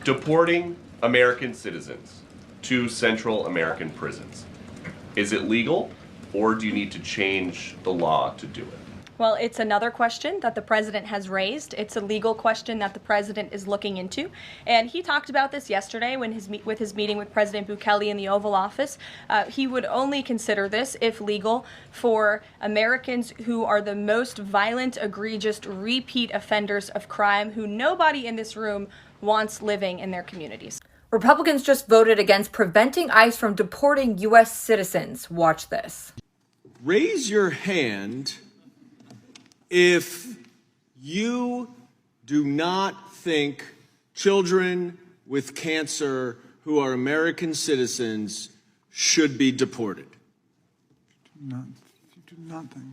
Deporting American citizens to Central American prisons. Is it legal, or do you need to change the law to do it? Well, it's another question that the president has raised. It's a legal question that the president is looking into. And he talked about this yesterday with his meeting with President Bukele in the Oval Office. He would only consider this, if legal, for Americans who are the most violent, egregious, repeat offenders of crime who nobody in this room wants living in their communities. Republicans just voted against preventing ICE from deporting U.S. citizens. Watch this. Raise your hand if you do not think children with cancer who are American citizens should be deported. You do not think.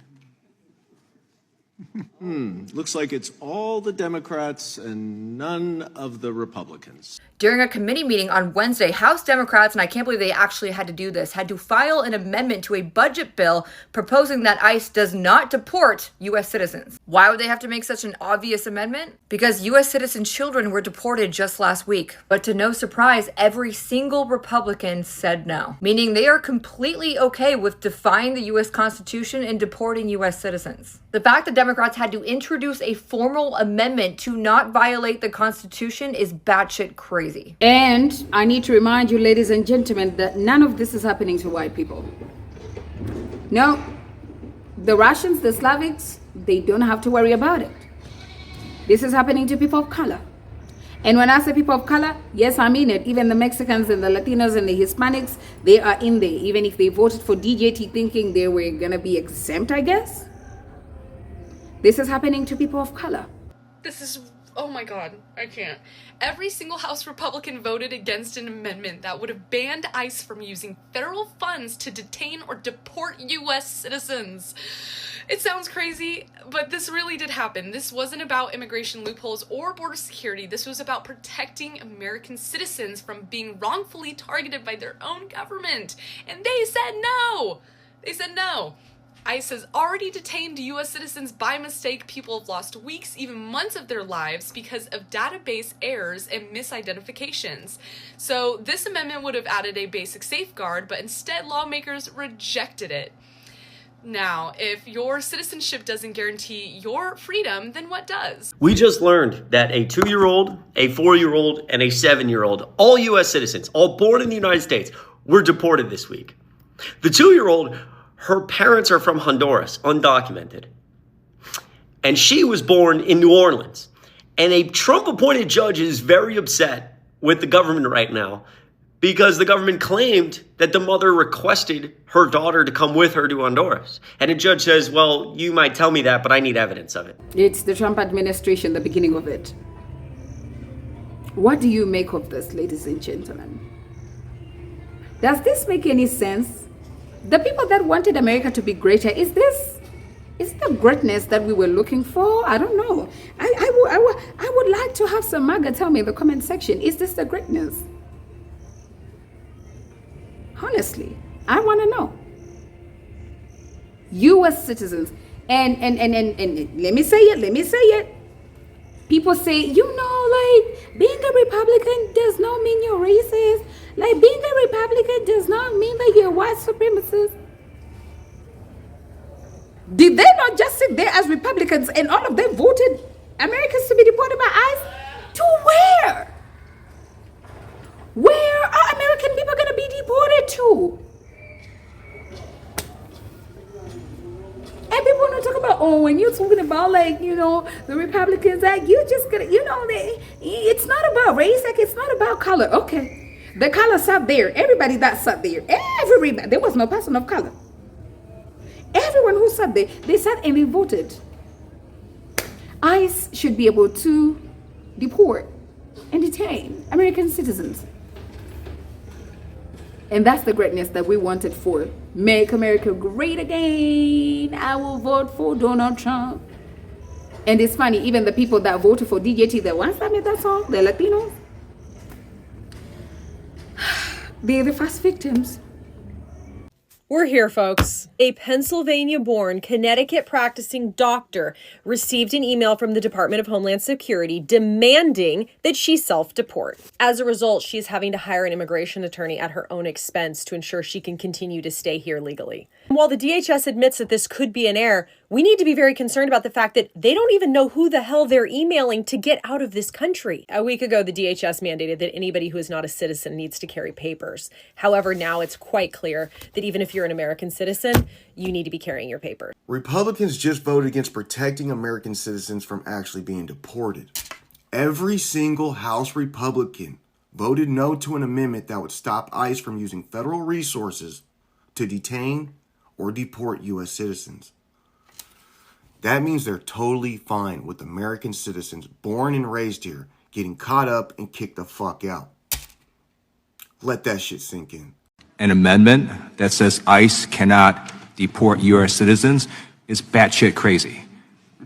Looks like it's all the Democrats and none of the Republicans. During a committee meeting on Wednesday, House Democrats, and I can't believe they actually had to do this, had to file an amendment to a budget bill proposing that ICE does not deport U.S. citizens. Why would they have to make such an obvious amendment? Because U.S. citizen children were deported just last week. But to no surprise, every single Republican said no, meaning they are completely okay with defying the U.S. Constitution and deporting U.S. citizens. The fact that Democrats had to introduce a formal amendment to not violate the Constitution is batshit crazy. And I need to remind you, ladies and gentlemen, that none of this is happening to white people. No, the Russians, the Slavics, they don't have to worry about it. This is happening to people of color. And when I say people of color, yes, I mean it. Even the Mexicans and the Latinos and the Hispanics, they are in there. Even if they voted for DJT thinking they were going to be exempt, I guess. This is happening to people of color. This is, oh my God, I can't. Every single House Republican voted against an amendment that would have banned ICE from using federal funds to detain or deport U.S. citizens. It sounds crazy, but this really did happen. This wasn't about immigration loopholes or border security. This was about protecting American citizens from being wrongfully targeted by their own government. And they said no. They said no. ICE has already detained U.S. citizens by mistake. People have lost weeks, even months of their lives because of database errors and misidentifications. So this amendment would have added a basic safeguard, but instead lawmakers rejected it. Now, if your citizenship doesn't guarantee your freedom, then what does? We just learned that a 2-year-old, a 4-year-old, and a 7-year-old, all U.S. citizens, all born in the United States, were deported this week. The 2-year-old, her parents are from Honduras, undocumented. And she was born in New Orleans. And a Trump-appointed judge is very upset with the government right now because the government claimed that the mother requested her daughter to come with her to Honduras. And a judge says, well, you might tell me that, but I need evidence of it. It's the Trump administration, the beginning of it. What do you make of this, ladies and gentlemen? Does this make any sense? The people that wanted America to be greater, is the greatness that we were looking for? I don't know. I would like to have some MAGA tell me in the comment section, is this the greatness? Honestly, I want to know. U.S. citizens, and let me say it. People say, like being a Republican does not mean you're racist. Like being a Republican does not mean that you're a white supremacist. Did they not just sit there as Republicans and all of them voted Americans to be deported by ICE? To where? Where are American people going to be deported to? And people want to talk about, oh, when you're talking about the Republicans, that you just gonna, it's not about race, it's not about color. Okay. The color sat there. Everybody that sat there. Everybody. There was no person of color. Everyone who sat there, they sat and they voted. ICE should be able to deport and detain American citizens. And that's the greatness that we wanted for. Make America great again. I will vote for Donald Trump. And it's funny, even the people that voted for DJT, the ones that made that song, the Latinos, they're the first victims. We're here, folks. A Pennsylvania-born, Connecticut-practicing doctor received an email from the Department of Homeland Security demanding that she self-deport. As a result, she's having to hire an immigration attorney at her own expense to ensure she can continue to stay here legally. While the DHS admits that this could be an error, we need to be very concerned about the fact that they don't even know who the hell they're emailing to get out of this country. A week ago, the DHS mandated that anybody who is not a citizen needs to carry papers. However, now it's quite clear that even if you're an American citizen, you need to be carrying your papers. Republicans just voted against protecting American citizens from actually being deported. Every single House Republican voted no to an amendment that would stop ICE from using federal resources to detain or deport U.S. citizens. That means they're totally fine with American citizens born and raised here getting caught up and kicked the fuck out. Let that shit sink in. An amendment that says ICE cannot deport U.S. citizens is batshit crazy.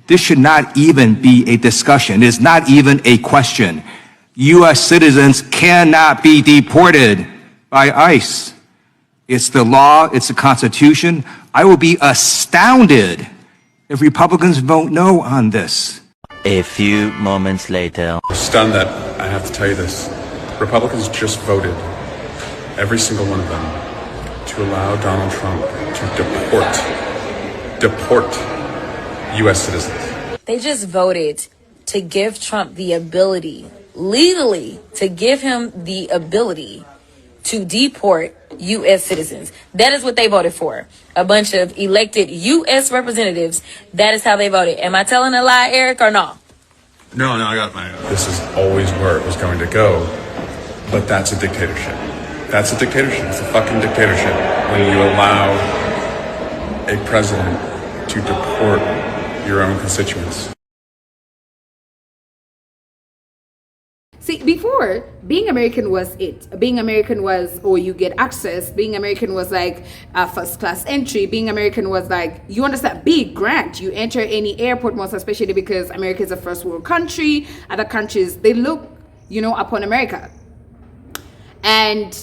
This should not even be a discussion. It is not even a question. U.S. citizens cannot be deported by ICE. It's the law. It's the Constitution. I will be astounded if Republicans vote no on this. A few moments later. Stunned that I have to tell you this. Republicans just voted, every single one of them, to allow Donald Trump to deport U.S. citizens. They just voted to give Trump the ability, legally, to give him the ability to deport U.S. citizens. That is what they voted for. A bunch of elected U.S. representatives. That is how they voted. Am I telling a lie, Eric, or no? No, I got my... This is always where it was going to go, but that's a dictatorship. That's a dictatorship. It's a fucking dictatorship when you allow a president to deport your own constituents. See, before, being American was it. Being American was, or you get access. Being American was like a first class entry. Being American was like, you understand, big grant. You enter any airport, most especially because America is a first world country. Other countries, they look, upon America. And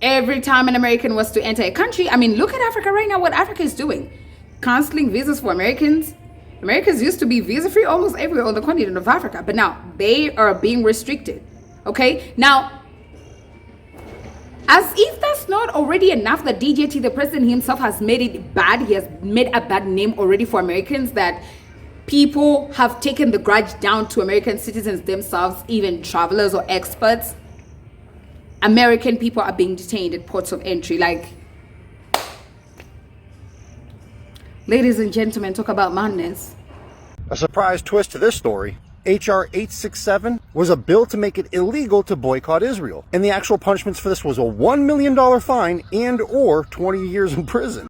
every time an American was to enter a country, look at Africa right now, what Africa is doing. Canceling visas for Americans. Americans used to be visa-free almost everywhere on the continent of Africa, but now they are being restricted, okay? Now, as if that's not already enough that DJT, the president himself, has made it bad, he has made a bad name already for Americans, that people have taken the grudge down to American citizens themselves, even travelers or experts. American people are being detained at ports of entry, like... Ladies and gentlemen, talk about madness. A surprise twist to this story. H.R. 867 was a bill to make it illegal to boycott Israel. And the actual punishments for this was a $1 million fine and or 20 years in prison.